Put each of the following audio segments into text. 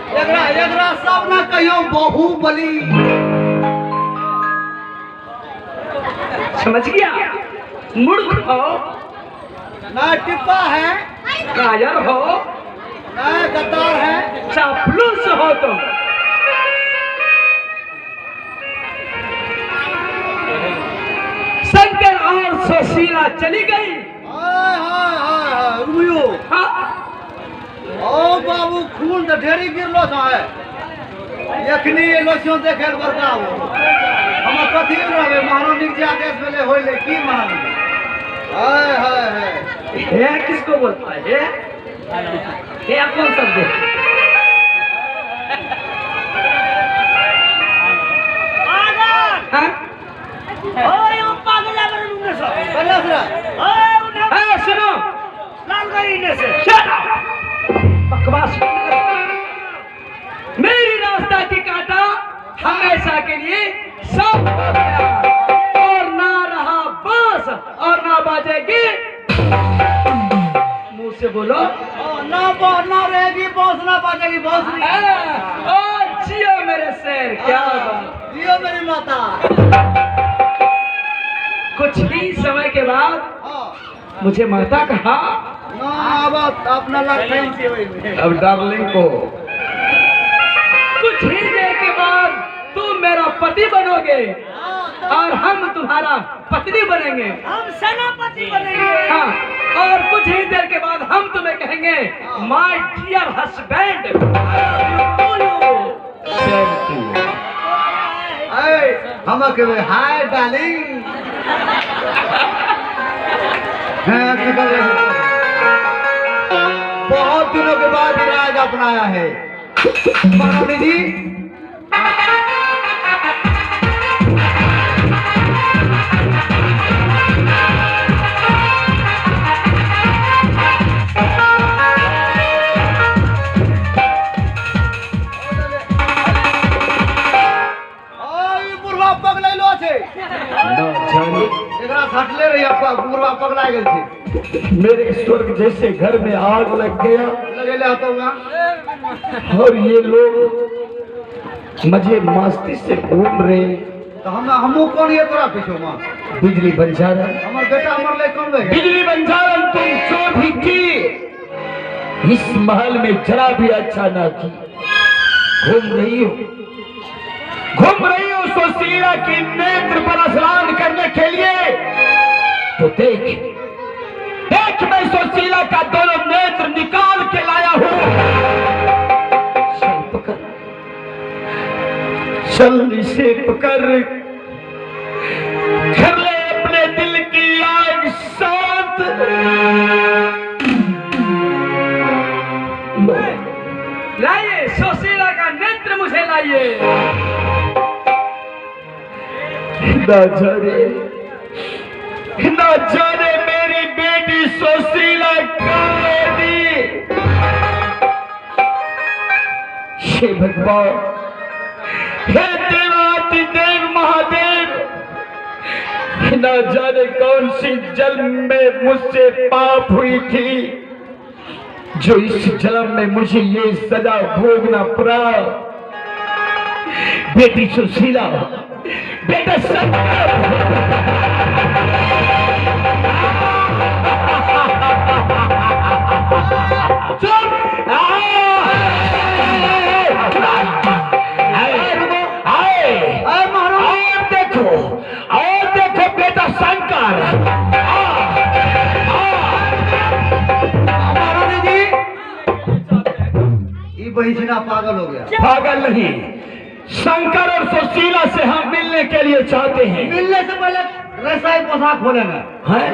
एकरा सब ना कहियो बाहुबली। समझ गया? मूर्ख हो ना टिप्पा है, कायर हो ना गद्दार है, चापलूस हो तुम। शंकर और सुशीला चली गई। हाय हाय हाय हाय रुइयो। हाँ? ओ बाबू खून तो ढेरी गिरलो है। यखनी ये लोसियों देखे बड़का हो। हम कथी रहबे महारानी के आदेश भेले होइले की महारानी। हाय हाय हाय। है किसको बोलता है? है कौन शब्द है? हाँ? ओए ओ पागल है मेरे मुंह से। बल्ला सुना। ओए उन्हें सुनो लाल गई ने से। Shut up! बकवास मत करो। मेरी रास्ता की काटा हमेशा के लिए सब हो गया और ना रहा बांस और ना बाजेगी। मुंह से बोलो। ना रहेगी बांस ना बाजेगी बांसुरी। और जियो मेरे शेर। क्या बात? जियो मेरी माता। कुछ ही समय के बाद हाँ मुझे माता कहा। ना अब अपना लखन से होई। अब डार्लिंग को कुछ ही देर के बाद तुम मेरा पति बनोगे और हम तुम्हारा पत्नी बनेंगे। हम सेनापति बनेंगे। हाँ, और कुछ ही देर के बाद हम तुम्हें कहेंगे माय डियर हस्बैंड। हम कहे हाय डार्लिंग। बहुत दिनों के बाद राज अपनाया है महारानी जी। हटले रही पूर्वा पगला गए थे। मेरे स्वर्ग जैसे घर में आग लग गया। लगेले होगा और ये लोग मजे मस्ती से घूम रहे। तो हमू कौन ये तोरा पीछे मां बिजली बंजारन। हमर बेटा मरले कौन रहे? बिजली बंजारन तुम जो भी की इस महल में जरा भी अच्छा ना की। घूम रही हो सुशीला की नेत्र पर स्नान करने के लिए। तो देख मैं सुशीला का दोनों नेत्र निकाल के लाया हूं। चल इसे पकड़ कर ले अपने दिल की आग शांत। लाइए सुशीला का नेत्र मुझे लाइए। ना जाने मेरी बेटी सुशीला कहाँ दी। हे भगवान, हे देवाधिदेव महादेव, ना जाने कौन सी जन्म में मुझसे पाप हुई थी जो इस जन्म में मुझे ये सजा भोगना पड़ा। बेटी सुशीला, बेटा शंकर, और देखो बेटा शंकर। महारानी जी ये बहिजना पागल हो गया। पागल नहीं, शंकर और सुशीला से हम मिलने के लिए चाहते हैं। मिलने से पहले रसाई पोशाक खोलेंगे हैं?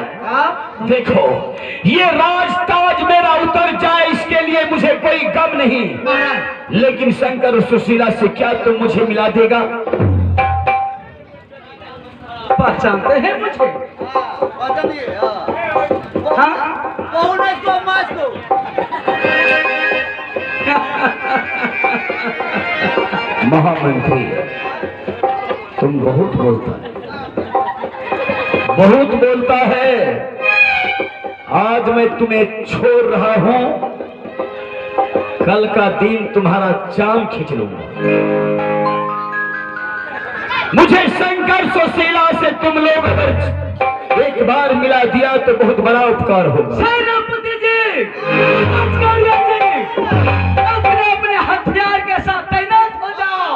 देखो ये राज ताज मेरा उतर जाए इसके लिए मुझे कोई गम नहीं, लेकिन शंकर और सुशीला से क्या तुम मुझे मिला देगा? पहचानते हैं मुझे? महामंत्री तुम बहुत बोलता है। आज मैं तुम्हें छोड़ रहा हूं कल का दिन तुम्हारा चाम खींच लूंगा। मुझे शंकर सुशीला से तुम लोग अगर एक बार मिला दिया तो बहुत बड़ा उपकार होगा। सेनापति जी, अपने अपने हथियार के साथ तैनात हो जाओ,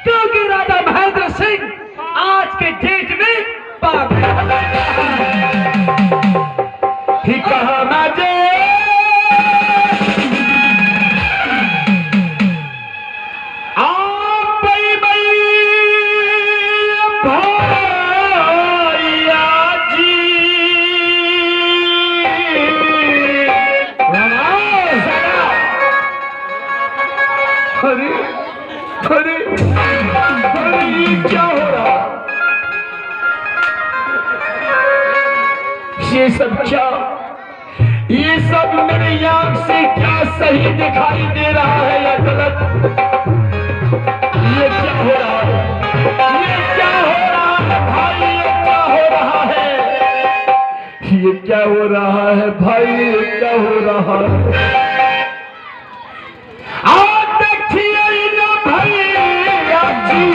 क्योंकि राजा महेंद्र सिंह आज के डेट में पागल ठीक कहा माजे। अरे ये क्या हो रहा? ये सब क्या, ये सब मेरे आंख से क्या सही दिखाई दे रहा है या गलत? ये क्या हो रहा है? ये क्या हो रहा है भाई? ये क्या हो रहा है? ये क्या हो रहा है भाई? ये क्या हो रहा है? आप देखिए ना भैया जी,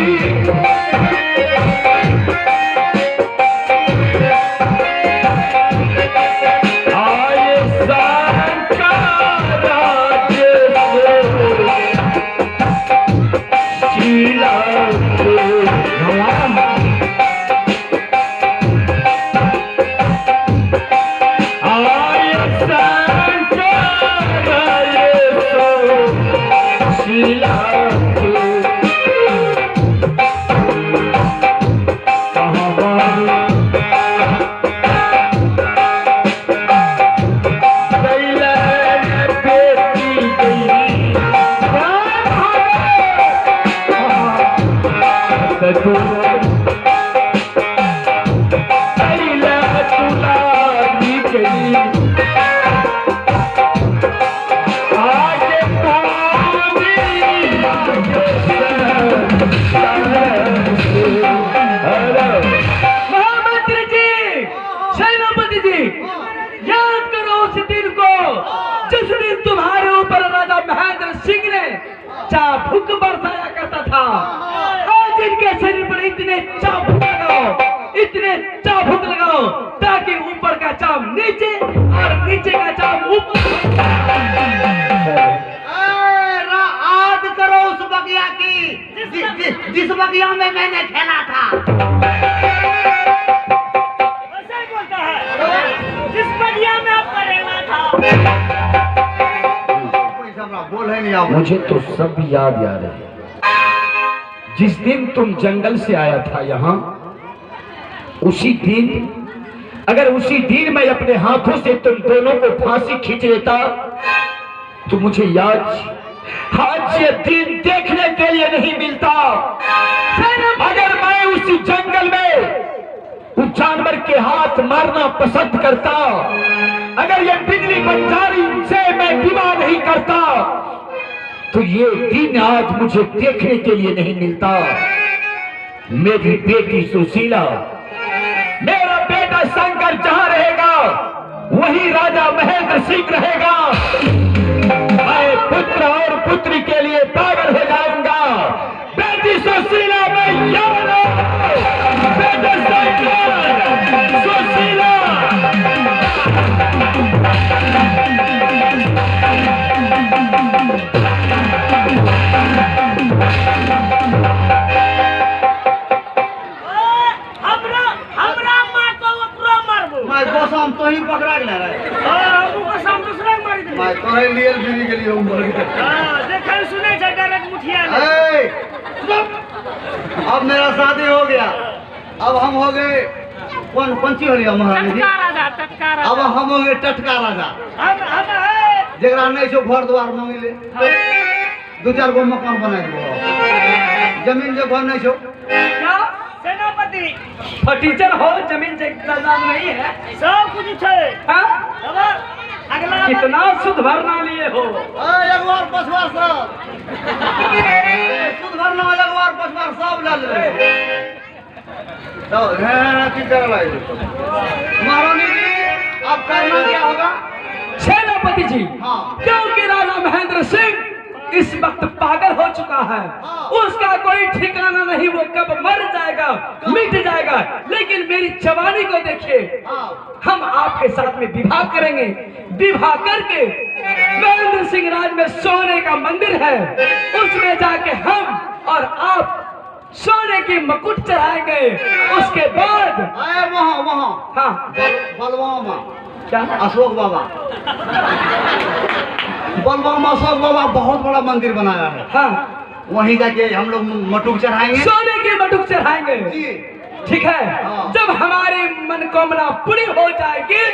आए शंकर राज्य शीला चाबुक बरसाया करता था। आज इनके शरीर पर इतने चाबुक लगाओ, इतने चाबुक लगाओ ताकि ऊपर का चाम नीचे और नीचे का चाम ऊपर। याद करो उस बगिया की जिस बगिया में मैंने खेला था। ऐसा ही बोलता है, जिस बगिया में आपका रहना था। बोल है नहीं, मुझे तो सब याद है। जिस दिन तुम जंगल से आया था यहाँ, उसी दिन, अगर उसी दिन मैं अपने हाथों से तुम दोनों को फांसी खींच लेता तो मुझे आज ये दिन देखने के लिए नहीं मिलता। अगर मैं उसी जंगल में उस जानवर के हाथ मारना पसंद करता, अगर ये बिजली बंजारी से मैं विवाह नहीं करता तो ये दिन आज मुझे देखने के लिए नहीं मिलता। मेरी बेटी सुशीला, मेरा बेटा शंकर जहां रहेगा वही राजा महेंद्र सिंह रहेगा। मैं पुत्र और पुत्री के लिए पागल हो जाऊंगा। बेटी सुशीला में याद, बेटा शंकर, सुशीला। हम तो ही पकड़ा के ले रहे। हमको सब दूसरा मार दे। मैं तो है लिए फिरी के लिए हूं बोल के। हां, देखै सुने छ डायरेक्ट मुठिया ले। अब मेरा शादी हो गया, अब हम हो गए पंची हो रही महारानी जी। टटका राजा, टटका राजा। अब हम हो गए टटका राजा। हम है जेकरा नहीं छो घर द्वार मांग ले, दो चार गो मकान बना दो। जमीन जो घर नहीं छो क्या सेनापति फटीचर हो, जमीन जगह नहीं है, सब कुछ है। हाँ? अगला कितना शुद्ध भरना लिए हो। एक बार पछवार सब शुद्ध भरना, एक बार पछवार सब ले ले। तो की कर लाई महारानी जी, अब करना क्या होगा? सेनापति जी, हाँ। क्योंकि राजा महेंद्र सिंह इस वक्त पागल हो चुका है, हाँ। उसका कोई ठिकाना नहीं, वो कब मर जाएगा, मिट जाएगा। लेकिन मेरी जवानी को देखिए, हाँ। हम आपके साथ में विवाह करेंगे। विवाह करके महेंद्र सिंह राज में सोने का मंदिर है, उसमें जाके हम और आप सोने की मुकुट चढ़ाएंगे। उसके बाद अरे वहाँ हाँ बलवामा क्या अशोक बाबा, बलवामा अशोक बाबा बहुत बड़ा मंदिर बनाया है, हाँ वहीं जाके हम लोग मटुक चढ़ाएंगे। सोने की मटुक चढ़ाएंगे। जी। ठीक है, हाँ। जब हमारी मनोकामना पूरी हो जाएगी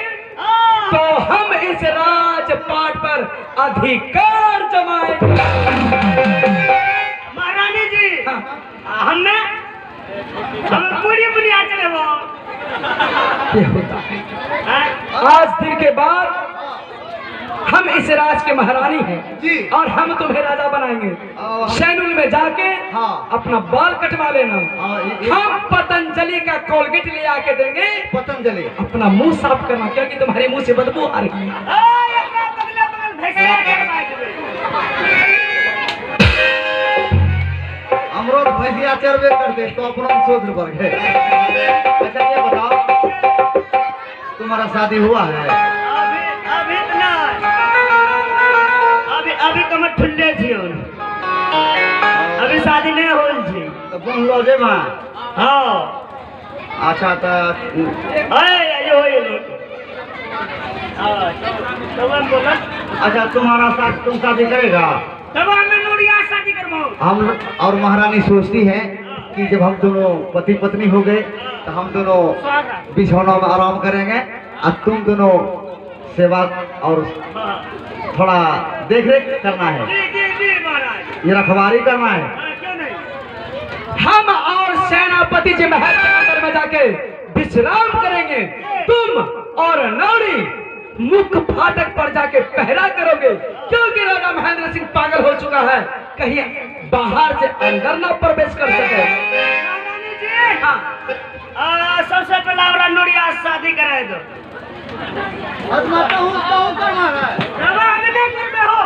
तो हम इस राजपाट पर अधिकार जमाएंगे। महारानी जी, हाँ। हमने पूरी बुनियाद चले वो ये होता है। हैं? आज दिन के बाद हम इस राज के महारानी हैं जी। और हम तुम्हें राजा बनाएंगे। सैनुल में जाके हाँ। अपना बाल कटवा लेना। हाँ, ये- हम पतंजलि का कोलगेट ले आके देंगे, पतंजलि अपना मुंह साफ करना, क्योंकि तुम्हारे मुंह से बदबू आ रही है। ओए, अपना बगल भैंसिया करवा देबे। हमरो भैंसिया चरबे कर दे तो अपना सोच पर गए। अच्छा ये बताओ, तुम्हारा शादी हुआ है? अभी तो नहीं। अभी तो मैं ठुल्ले छी। अभी शादी नहीं होल छी। तो बन लो जे मां। हाँ। अच्छा तो अरे ये हो ये लोग। हाँ, तो मैं बोला अच्छा तुम्हारा साथ तुम शादी करेगा? तब हमें नूरिया शादी करवाओ। हम और महारानी सोचती है कि जब हम दोनों पति पत्नी हो गए तो हम दोनों स्वागत। बिछौनों में आराम करेंगे और तुम दोनों सेवा और हाँ। थोड़ा देख रेख करना है, जी महाराज। ये रखवारी करना है। हाँ, क्यों नहीं? हम और सेनापति जी महल के अंदर में जाके विश्राम करेंगे। तुम और नौरी मुख्य फाटक पर जाके पहरा करोगे, क्योंकि राजा महेंद्र सिंह पागल हो चुका है, कहीं बाहर से अंदर ना प्रवेश कर सके। महारानी जी, हाँ सबसे पहला हमरा नूरिया शादी कराए दो। करना है। जब हमें नहीं करते हो,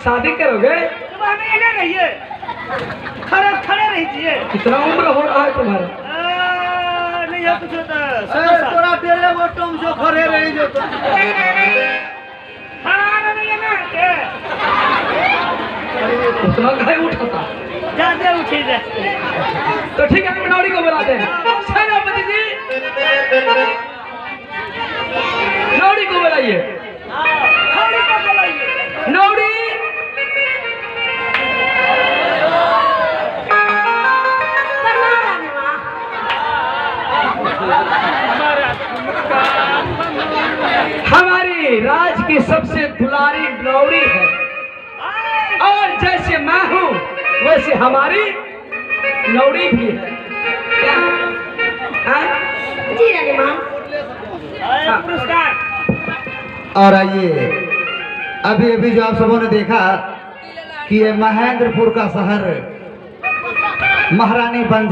शादी करोगे? जब हमें ये नहीं रहिए, खड़े रहिए। कितना उम्र हो रहा है तुम्हारा? नहीं है कुछ होता। तोरा तेरे वो तुम जो खड़े रही जो तुम। हाँ, नहीं है ना के। उतना घाय उठाता। ज्यादा उठी जाए। तो ठीक है, नौरी को बुलाते हैं। सेनापति जी, नौरी को बुलाइए। खड़ी को बुलाइए। नौरी, हमारी राज की सबसे दुलारी नौरी है, और जैसे मैं हूँ वैसे हमारी नौरी भी है। क्या? हाँ? जी रानी माँ। हाँ, पुरस्कार। और आइए, अभी अभी जो आप सबों ने देखा कि ये महेंद्रपुर का शहर महारानी बंजारा